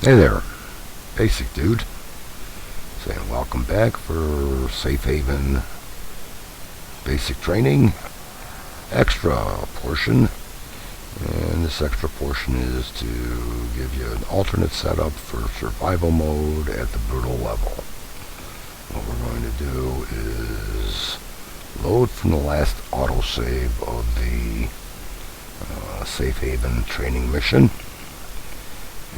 Hey there, Basic Dude, saying welcome back for Safe Haven Basic Training extra portion. And this extra portion is to give you an alternate setup for survival mode at the brutal level. What we're going to do is load from the last autosave of the Safe Haven training mission.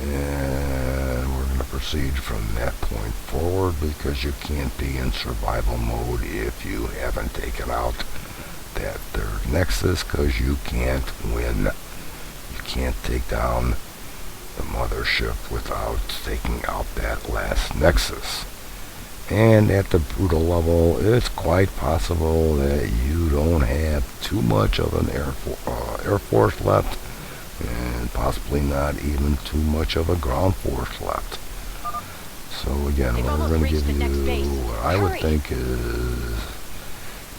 And we're going to proceed from that point forward because you can't be in survival mode if you haven't taken out that third nexus, because you can't win. You can't take down the mothership without taking out that last nexus. And at the brutal level, it's quite possible that you don't have too much of an air force left, and possibly not even too much of a ground force left. So again, we're going to give you what I would think is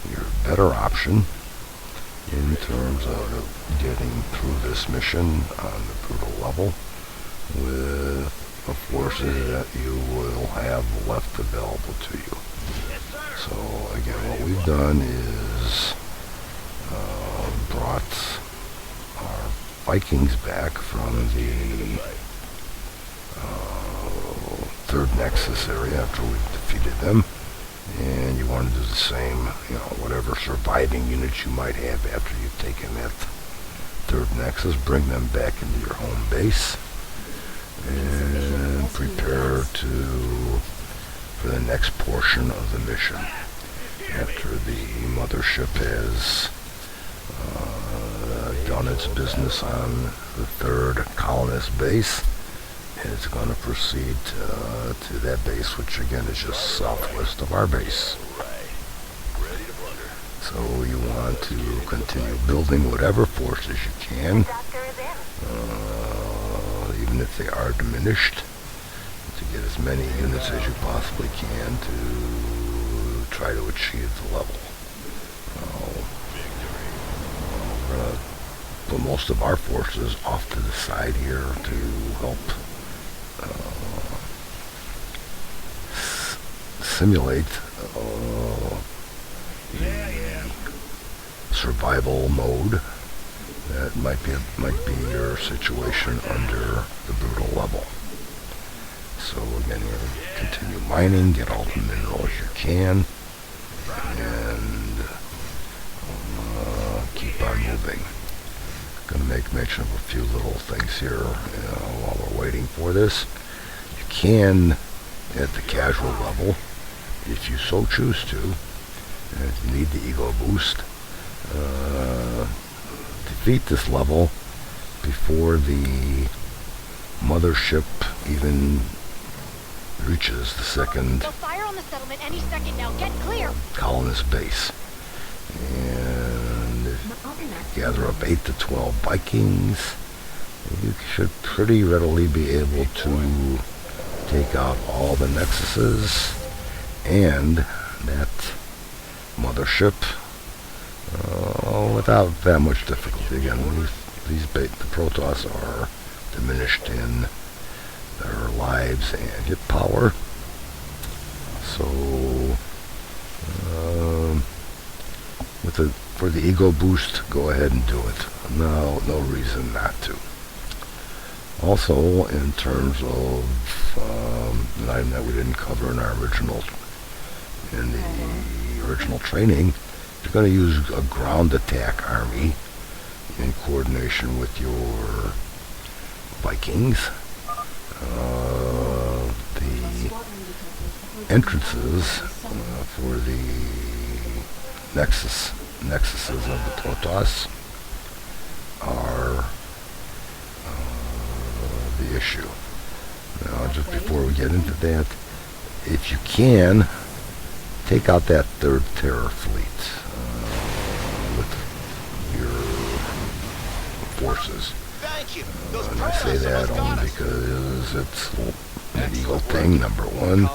your better option in terms of getting through this mission on the brutal level with the forces that you will have left available to you. So again, what we've done is brought our Vikings back from the third nexus area after we defeated them, and you want to do the same, whatever surviving units you might have after you've taken that third nexus, bring them back into your home base and prepare for the next portion of the mission. After the mothership has done its business on the third colonist base, it's going to proceed to that base, which again is just southwest of our base. So you want to continue building whatever forces you can, even if they are diminished, to get as many units as you possibly can to try to achieve the level. We're going to put most of our forces off to the side here to help simulate the survival mode that might be your situation under the brutal level. So again, you're going to continue mining, get all the minerals you can, and keep on moving. Going to make mention of a few little things here while we're waiting for this. You can, at the casual level, if you so choose to, and if you need the ego boost, defeat this level before the mothership even reaches the second They'll fire on the settlement any second now. Get clear. colonist base. And gather up 8 to 12 Vikings. You should pretty readily be able to take out all the nexuses and that mothership without that much difficulty. Again, the Protoss are diminished in their lives and hit power, so for the ego boost, go ahead and do it. No reason not to. Also, in terms of an item that we didn't cover in the original training, you're going to use a ground attack army in coordination with your Vikings. The entrances for the nexuses of the Protoss are the issue. Now, just before we get into that, if you can, take out that third terror fleet with your forces. And I say that only because it's an ego thing, number one.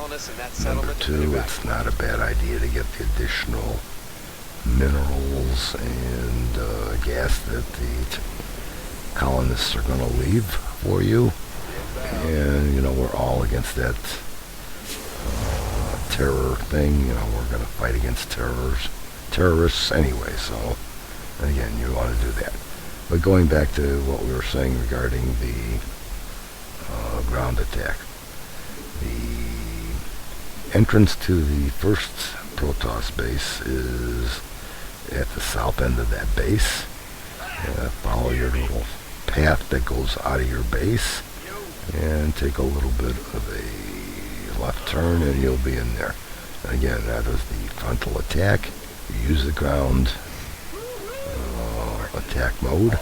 Number two, it's not a bad idea to get the additional minerals and gas that the colonists are going to leave for you. And, we're all against that terror thing. We're going to fight against terrorists anyway. So, again, you want to do that. But going back to what we were saying regarding the ground attack. The entrance to the first Protoss base is at the south end of that base. Follow your little path that goes out of your base and take a little bit of a left turn and you'll be in there. And again, that is the frontal attack. You use the ground attack mode.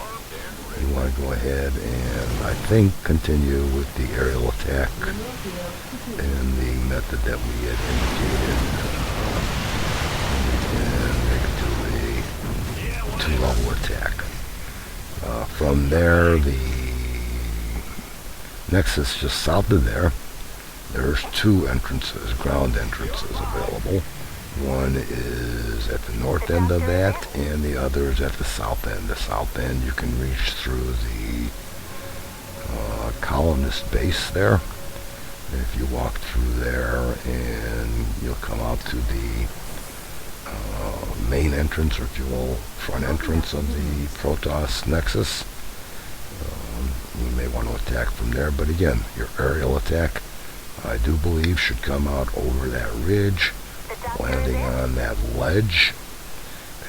You want to go ahead and, I think, continue with the aerial attack and the method that we had indicated. And make it do a 2-level attack. From there, the Nexus just south of there, there's 2 entrances, ground entrances available. One is at the north end of that, and the other is at the south end. The south end you can reach through the colonist base there. And if you walk through there, and you'll come out to the main entrance, or if you will, front entrance of the Protoss Nexus. You may want to attack from there, but again, your aerial attack, I do believe, should come out over that ridge, landing on that ledge,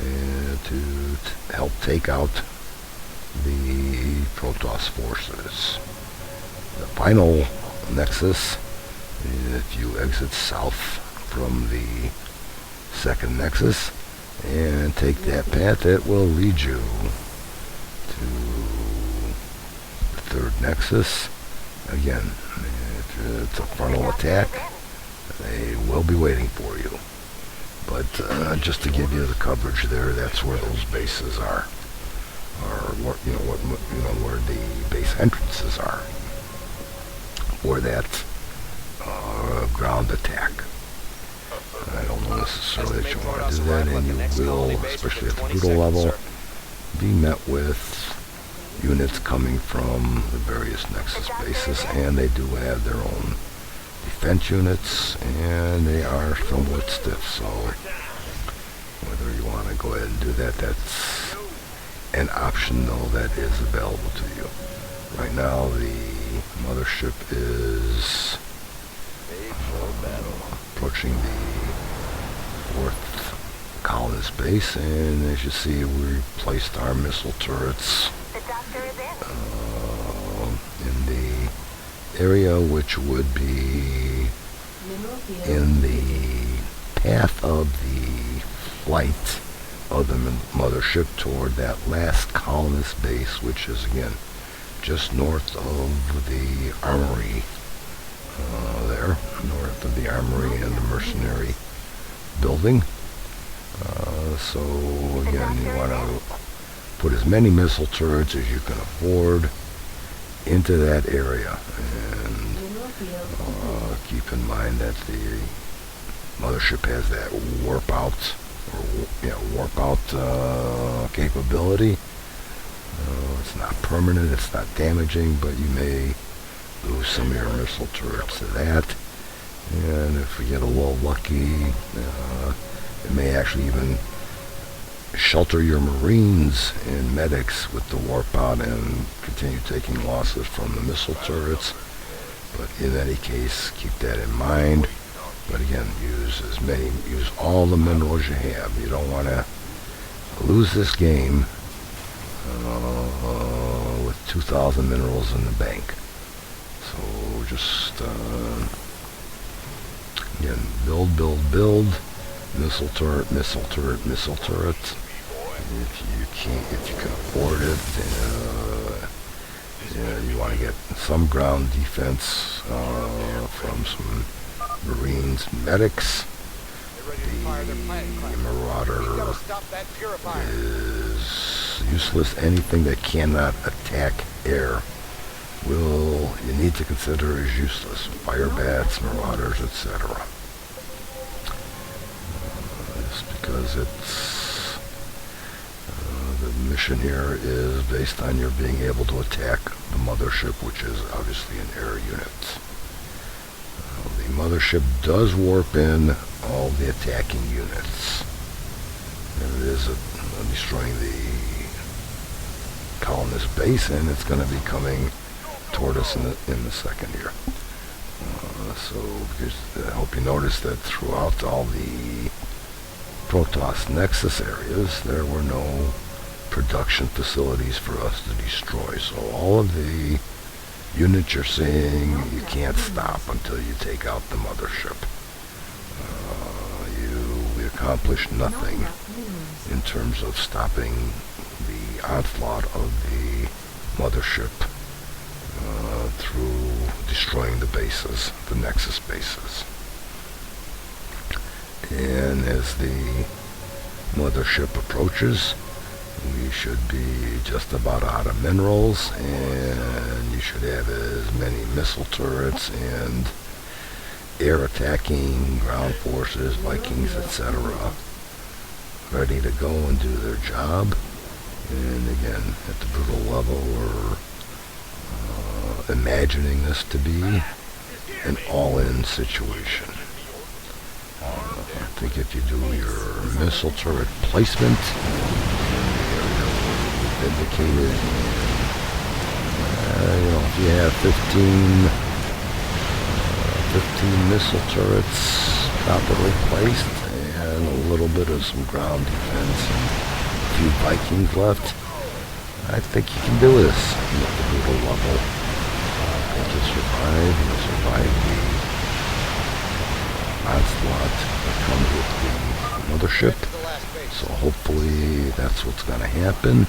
and to help take out the Protoss forces. The final Nexus, if you exit south from the second Nexus and take that path, it will lead you to the third Nexus. Again, if it's a frontal attack, they will be waiting for you. But just to give you the coverage there, that's where those bases are, or where the base entrances are for that ground attack. I don't know necessarily that you want to do that, and you will, especially at the brutal level, be met with units coming from the various Nexus bases, and they do have their own defense units, and they are somewhat stiff, so whether you want to go ahead and do that, that's an option, though, that is available to you. Right now, the mothership is approaching the 4th colonist base, and as you see, we placed our missile turrets in the area which would be in the path of the flight of the mothership toward that last colonist base, which is again just north of the armory there, north of the armory and the mercenary building. So again, you want to put as many missile turrets as you can afford into that area, and keep in mind that the mothership has that warp out capability. It's not permanent, it's not damaging, but you may lose some of your missile turrets to that. And if we get a little lucky, it may actually even shelter your Marines and medics with the warp out and continue taking losses from the missile turrets. But in any case, keep that in mind. But again, use all the minerals you have. You don't want to lose this game with 2,000 minerals in the bank. So just again, build, missile turret, missile turret, missile turret. If you can afford it, you want to get some ground defense from some Marines and medics. The Marauder is useless. Anything that cannot attack air you need to consider as useless. Fire bats, Marauders, etc. Just because it's the The mission here is based on your being able to attack the mothership, which is obviously an air unit. The mothership does warp in all the attacking units. And it is destroying the colonist base, and it's going to be coming toward us in the second year. So I hope you noticed that throughout all the Protoss Nexus areas, there were no production facilities for us to destroy. So all of the units you're seeing, you can't stop until you take out the mothership. We accomplished nothing in terms of stopping the onslaught of the mothership through destroying the bases, the Nexus bases. And as the mothership approaches, we should be just about out of minerals, and you should have as many missile turrets and air attacking ground forces, Vikings, etc., ready to go and do their job. And again, at the brutal level, we're imagining this to be an all-in situation. I think if you do your missile turret placement, indicated, if you have 15 missile turrets properly placed and a little bit of some ground defense and a few Vikings left, I think you can do this at the brutal level. I think you'll survive the onslaught that comes with the mothership. So hopefully that's what's going to happen.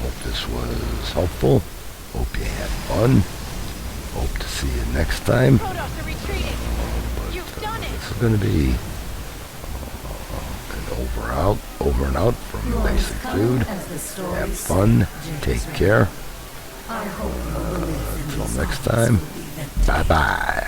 Hope this was helpful. Hope you had fun. Hope to see you next time. Protoss are retreating. You've done it. This is going to be an over and out from Basic Dude. Have fun. Take care. Until next time. Bye-bye.